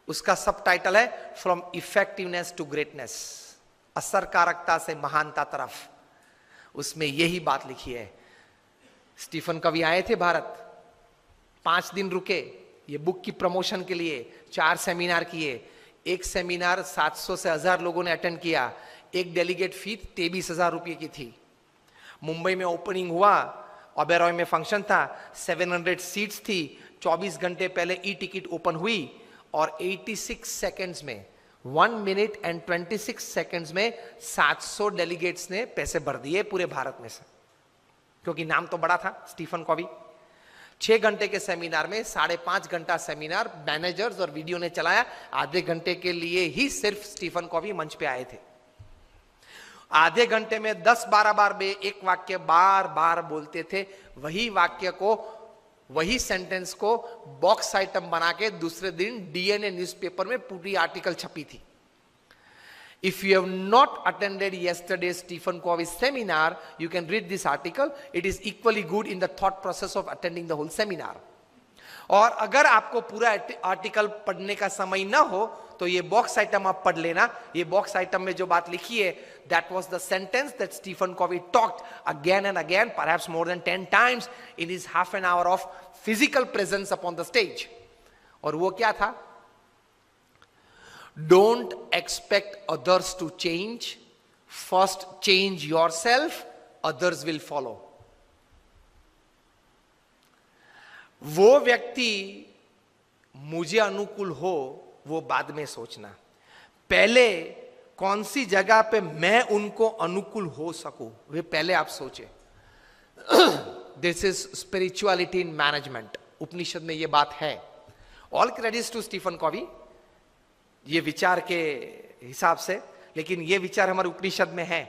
उसका सब टाइटल है फ्रॉम इफेक्टिवनेस टू ग्रेटनेस, असरकारकता से महानता तरफ। उसमें यही बात लिखी है। स्टीफन कवी आए थे भारत 5 दिन रुके ये बुक की प्रमोशन के लिए, 4 सेमिनार किए, एक सेमिनार 700 से 1000 लोगों ने अटेंड किया, एक डेलीगेट फी 23,000 रुपये की थी। मुंबई में ओपनिंग हुआ, ओबेरॉय में फंक्शन था, 700 सीट्स थी, 24 घंटे पहले ई टिकट ओपन हुई और 86 सेकेंड्स में 1 मिनट एंड 26 सेकेंड्स में 700 डेलीगेट्स ने पैसे भर दिए पूरे भारत में से, क्योंकि नाम तो बड़ा था स्टीफन कॉवी। 6 घंटे के सेमिनार में 5.5 घंटा सेमिनार मैनेजर्स और वीडियो ने चलाया, आधे घंटे के लिए ही सिर्फ स्टीफन कॉवी मंच पे आए थे। आधे घंटे में 10-12 बार वे एक वाक्य बार बार बोलते थे, वही वाक्य को, वही सेंटेंस को बॉक्स आइटम बना के दूसरे दिन डीएनए न्यूज़पेपर में पूरी आर्टिकल छपी थी। If you have not attended yesterday's Stephen Covey seminar, you can read this article. It is equally good in the thought process of attending the whole seminar. और अगर आपको पूरा आर्टिकल पढ़ने का समय ना हो तो ये बॉक्स आइटम आप पढ़ लेना। ये बॉक्स आइटम में जो बात लिखी है, that was the sentence that Stephen Covey talked again and again, perhaps more than 10 times in his half an hour of physical presence upon the stage. और वो क्या था? Don't expect others to change. First change yourself, others will follow. वो व्यक्ति मुझे अनुकूल हो वो बाद में सोचना, पहले कौन सी जगह पे मैं उनको अनुकूल हो सकूं वे पहले आप सोचे। This is spirituality in management, Upanishad में ये बात है। All credits to Stephen Covey, ये विचार के हिसाब से, लेकिन ये विचार हमारे उपनिषद में है।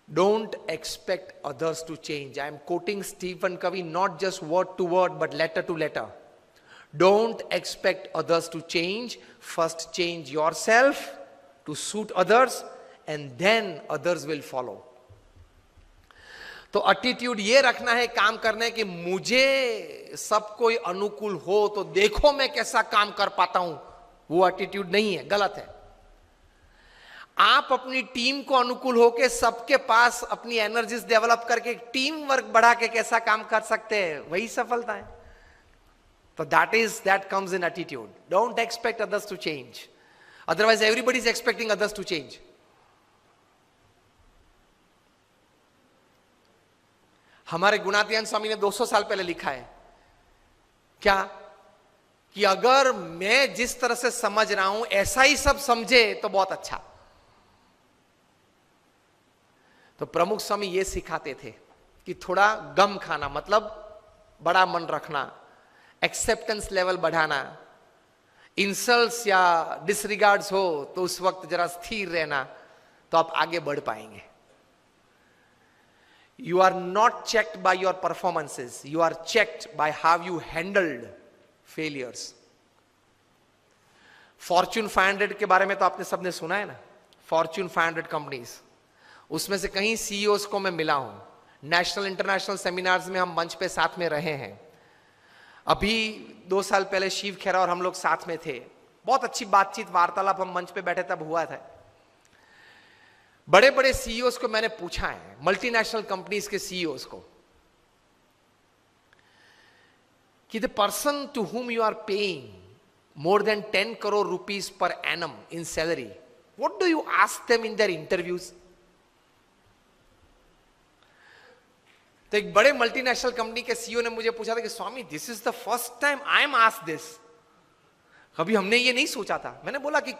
Don't expect others to change. I am quoting Stephen Covey not just word to word but letter to letter. Don't expect others to change. First change yourself to suit others and then others will follow. तो attitude ये रखना है काम करने कि मुझे सब कोई अनुकूल हो तो देखो मैं कैसा काम कर पाता हूं, वो एटीट्यूड नहीं है, गलत है। आप अपनी टीम को अनुकूल होकर सबके पास अपनी एनर्जीज डेवलप करके टीम वर्क बढ़ा के कैसा काम कर सकते हैं, वही सफलता है। तो that comes in attitude. Don't expect others to change, otherwise everybody is expecting others to change. हमारे गुणातीयन स्वामी ने 200 साल पहले लिखा है क्या, कि अगर मैं जिस तरह से समझ रहा हूं ऐसा ही सब समझे तो बहुत अच्छा। तो प्रमुख स्वामी ये सिखाते थे कि थोड़ा गम खाना, मतलब बड़ा मन रखना, एक्सेप्टेंस लेवल बढ़ाना, इंसल्ट्स या डिसरिगार्ड्स हो तो उस वक्त जरा स्थिर रहना, तो आप आगे बढ़ पाएंगे। You are not checked by your performances, you are checked by how you handled failures. Fortune 500 के बारे में तो आपने सबने सुना है ना, Fortune 500 कंपनीज, उसमें से कहीं सीईओज को मैं मिला हूं। नेशनल इंटरनेशनल सेमिनार्स में हम मंच पे साथ में रहे हैं। अभी 2 साल पहले शिव खेरा और हम लोग साथ में थे, बहुत अच्छी बातचीत वार्तालाप हम मंच पे बैठे तब हुआ था। बड़े बड़े सीईओज को मैंने पूछा है, मल्टीनेशनल कंपनीज के सीईओज को, कि the person to whom you are paying more than 10 crore rupees per annum in salary, what do you ask them in their interviews? तो एक बड़े मल्टीनेशनल कंपनी के सीईओ ने मुझे पूछा था कि स्वामी this is the first time I am asked this, कभी हमने ये नहीं सोचा था। मैंने बोला कि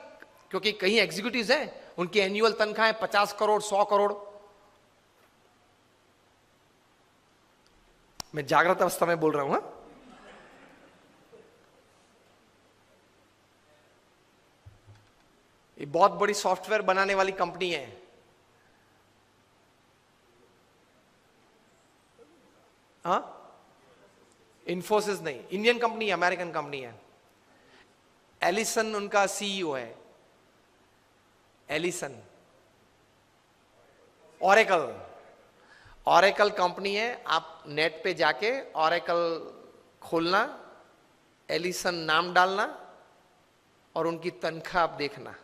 क्योंकि कई एग्जीक्यूटिव्स हैं उनकी एनुअल तनख्वाह है 50 करोड़ 100 करोड़। मैं जागृत अवस्था में बोल रहा हूं। ये बहुत बड़ी सॉफ्टवेयर बनाने वाली कंपनी है, हाँ, इन्फोसिस नहीं, इंडियन कंपनी है, अमेरिकन कंपनी है। एलिसन उनका सीईओ है, एलिसन। ऑरेकल कंपनी है, आप नेट पे जाके ऑरेकल खोलना, एलिसन नाम डालना और उनकी तनख्वाह आप देखना।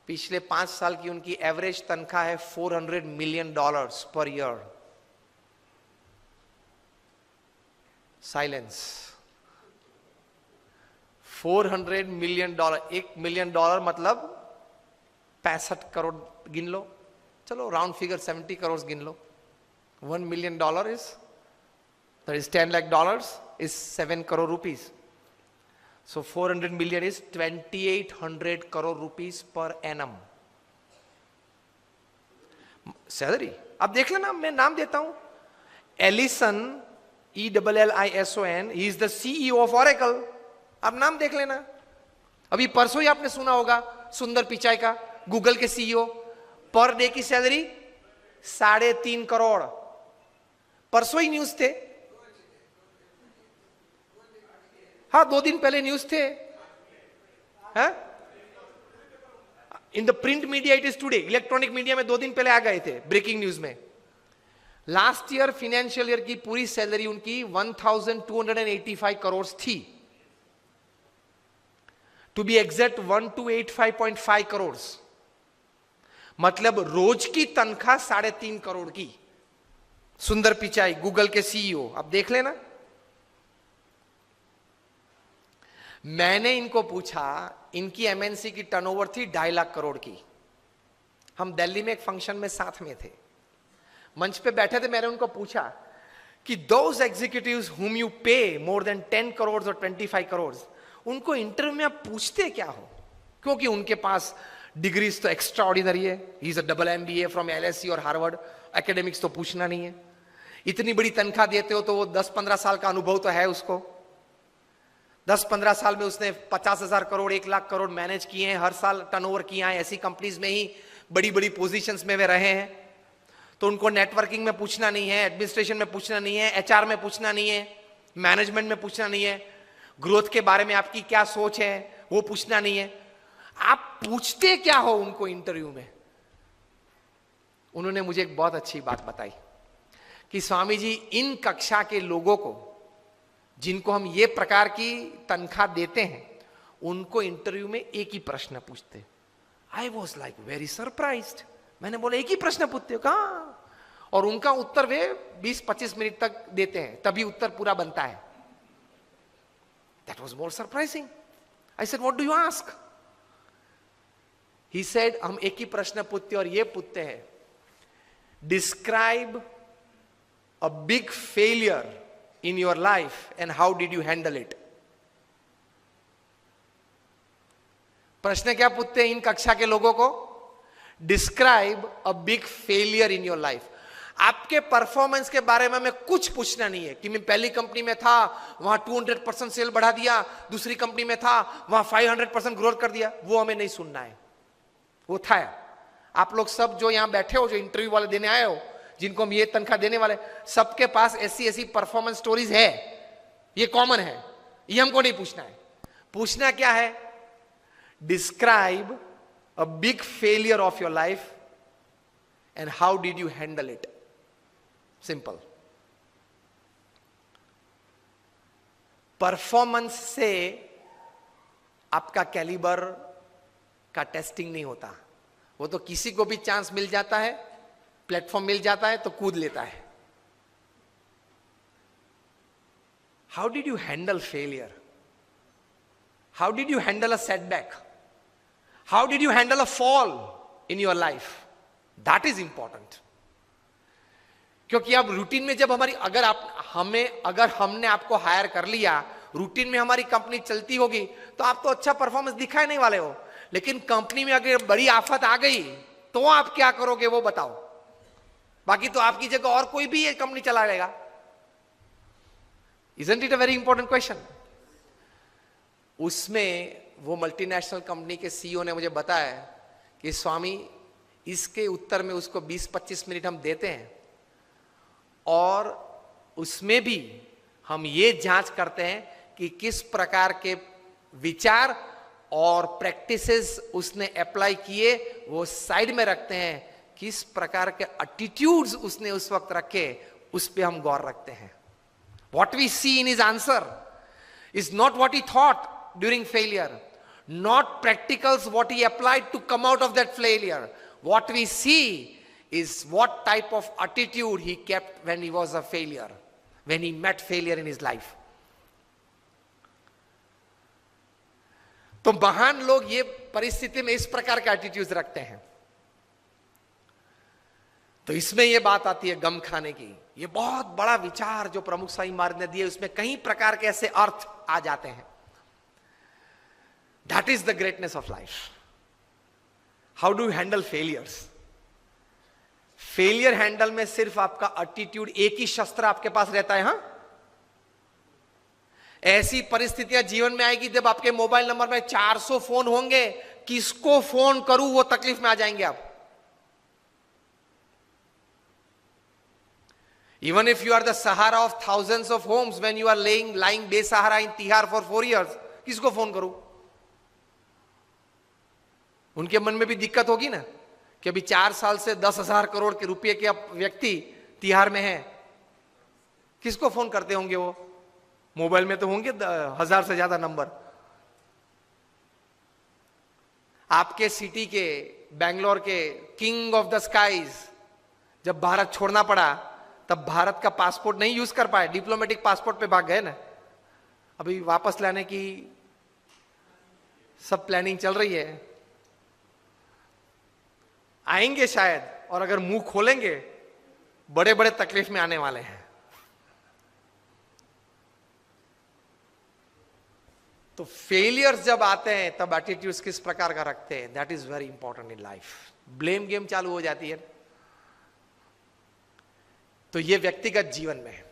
पिछले 5 साल की उनकी एवरेज तनख्वाह है $400 million per year. Silence. $400 million, $1 million मतलब 65 करोड़ गिन लो, चलो राउंड फिगर 70 करोड़ गिन लो। $1 million is, that is $10 lakh is 7 crore rupees. So 400 million is 2800 crore rupees per annum salary. अब देख लेना, मैं नाम देता हूं, Ellison, ELLISON, he is the CEO of Oracle. अब नाम देख लेना। अभी परसों ही आपने सुना होगा सुंदर पिचाई का, गूगल के CEO, पर डे की सैलरी 3.5 करोड़। परसों ही न्यूज थे, हाँ 2 दिन पहले न्यूज थे। In the print media it is today, electronic media में 2 दिन पहले आ गए थे ब्रेकिंग न्यूज में। लास्ट ईयर फाइनेंशियल ईयर की पूरी सैलरी उनकी 1285 करोड़ थी, टू बी एग्जैक्ट 1285.5 करोड़, मतलब रोज की तनख्वाह 3.5 करोड़ की। सुंदर पिचाई, गूगल के CEO, अब देख लेना। मैंने इनको पूछा, इनकी MNC की टर्नओवर थी 2.5 लाख करोड़ की। हम दिल्ली में एक फंक्शन में साथ में थे, मंच पे बैठे थे, मैंने उनको पूछा कि दोज एग्जीक्यूटिव्स हुम यू पे मोर देन 10 करोड़ और 25 करोड़, उनको इंटरव्यू में आप पूछते क्या हो? क्योंकि उनके पास डिग्रीज तो एक्स्ट्रा ऑर्डिनरी है, he is a double MBA from LSE और हार्वर्ड, एकेडमिक्स तो पूछना नहीं है। इतनी बड़ी तनख्वाह देते हो तो वो 10-15 साल का अनुभव तो है उसको। 10-15 साल में उसने 50,000 करोड़ 1 लाख करोड़ मैनेज किए हैं, हर साल टर्नओवर किया है, ऐसी कंपनीज में ही बड़ी बड़ी पोजीशंस में वे रहे हैं। तो उनको नेटवर्किंग में पूछना नहीं है, एडमिनिस्ट्रेशन में पूछना नहीं है, HR में पूछना नहीं है, मैनेजमेंट में पूछना नहीं है, ग्रोथ के बारे में आपकी क्या सोच है वो पूछना नहीं है। आप पूछते क्या हो उनको इंटरव्यू में? उन्होंने मुझे एक बहुत अच्छी बात बताई कि स्वामी जी, इन कक्षा के लोगों को जिनको हम ये प्रकार की तनख्वाह देते हैं, उनको इंटरव्यू में एक ही प्रश्न पूछते। I was like very surprised. मैंने बोला एक ही प्रश्न पूछते हो? कहाँ? और उनका उत्तर वे 20-25 मिनट तक देते हैं, तभी उत्तर पूरा बनता है। That was more surprising. I said what do you ask? He said हम एक ही प्रश्न पूछते और ये पूछते हैं, describe a big failure in your life and how did you handle it? प्रश्न क्या पूछते हैं इन कक्षा के लोगों को? Describe a big failure in your life. आपके परफॉर्मेंस के बारे में हमें कुछ पूछना नहीं है कि मैं पहली कंपनी में था, वहां 200% सेल बढ़ा दिया, दूसरी कंपनी में था, वहां 500% ग्रोथ कर दिया, वो हमें नहीं सुनना है। वो था आप लोग सब जो यहां बैठे हो, जो इंटरव्यू वाले देने आए हो, जिनको हम ये तनख्वाह देने वाले, सबके पास ऐसी परफॉर्मेंस स्टोरीज है, ये कॉमन है, ये हमको नहीं पूछना है। पूछना क्या है? Describe a big failure of your life and how did you handle it. Simple. Performance से आपका कैलिबर का टेस्टिंग नहीं होता, वो तो किसी को भी चांस मिल जाता है, प्लेटफॉर्म मिल जाता है तो कूद लेता है। How did you handle failure? How did you handle a setback? How did you handle a fall in your life? That is important. क्योंकि अब रूटीन में जब हमारी अगर हमने आपको हायर कर लिया, रूटीन में हमारी कंपनी चलती होगी, तो आप तो अच्छा परफॉर्मेंस दिखाए नहीं वाले हो। लेकिन कंपनी में अगर बड़ी आफत आ गई तो आप क्या करोगे वो बताओ। बाकी तो आपकी जगह और कोई भी ये कंपनी चला लेगा। Isn't it a very important question? उसमें वो मल्टीनेशनल कंपनी के CEO ने मुझे बताया कि स्वामी, इसके उत्तर में उसको 20-25 मिनट हम देते हैं और उसमें भी हम ये जांच करते हैं कि किस प्रकार के विचार और प्रैक्टिसेस उसने अप्लाई किए, वो साइड में रखते हैं, किस प्रकार के एटीट्यूड्स उसने उस वक्त रखे, उस पे हम गौर रखते हैं। What we see in his answer is not what he thought during failure, not practicals what he applied to come out of that failure. What we see is what type of attitude he kept when he was a failure. when he met failure in his life. तो महान लोग ये परिस्थिति में इस प्रकार का attitude रखते हैं। तो इसमें ये बात आती है गम खाने की। ये बहुत बड़ा विचार जो प्रमुख स्वामी महाराज ने दिए, उसमें कई प्रकार के ऐसे अर्थ आ जाते हैं। That is the greatness of life. How do you handle failures? Failure handle में सिर्फ आपका एटीट्यूड, एक ही शस्त्र आपके पास रहता है। ऐसी परिस्थितियां जीवन में आएगी जब आपके मोबाइल नंबर में 400 फोन होंगे, किसको फोन करूं वो तकलीफ में आ जाएंगे आप। Even if you are the Sahara of thousands of homes, when you are lying बेसहारा in तिहाड़ for 4 years, किसको फोन करूं? उनके मन में भी दिक्कत होगी ना कि अभी 4 साल से 10,000 करोड़ के रुपए के व्यक्ति तिहाड़ में है, किसको फोन करते होंगे वो? मोबाइल में तो होंगे 1000 से ज्यादा नंबर। आपके सिटी के, बेंगलोर के किंग ऑफ द स्काईज जब भारत छोड़ना पड़ा, तब भारत का पासपोर्ट नहीं यूज कर पाए, डिप्लोमेटिक पासपोर्ट पे भाग गए ना। अभी वापस लाने की सब प्लानिंग चल रही है, आएंगे शायद, और अगर मुंह खोलेंगे बड़े बड़े तकलीफ में आने वाले हैं। तो फेलियर्स जब आते हैं तब एटीट्यूड्स किस प्रकार का रखते हैं, that is very important in life. Blame game चालू हो जाती है। तो ये व्यक्तिगत जीवन में है।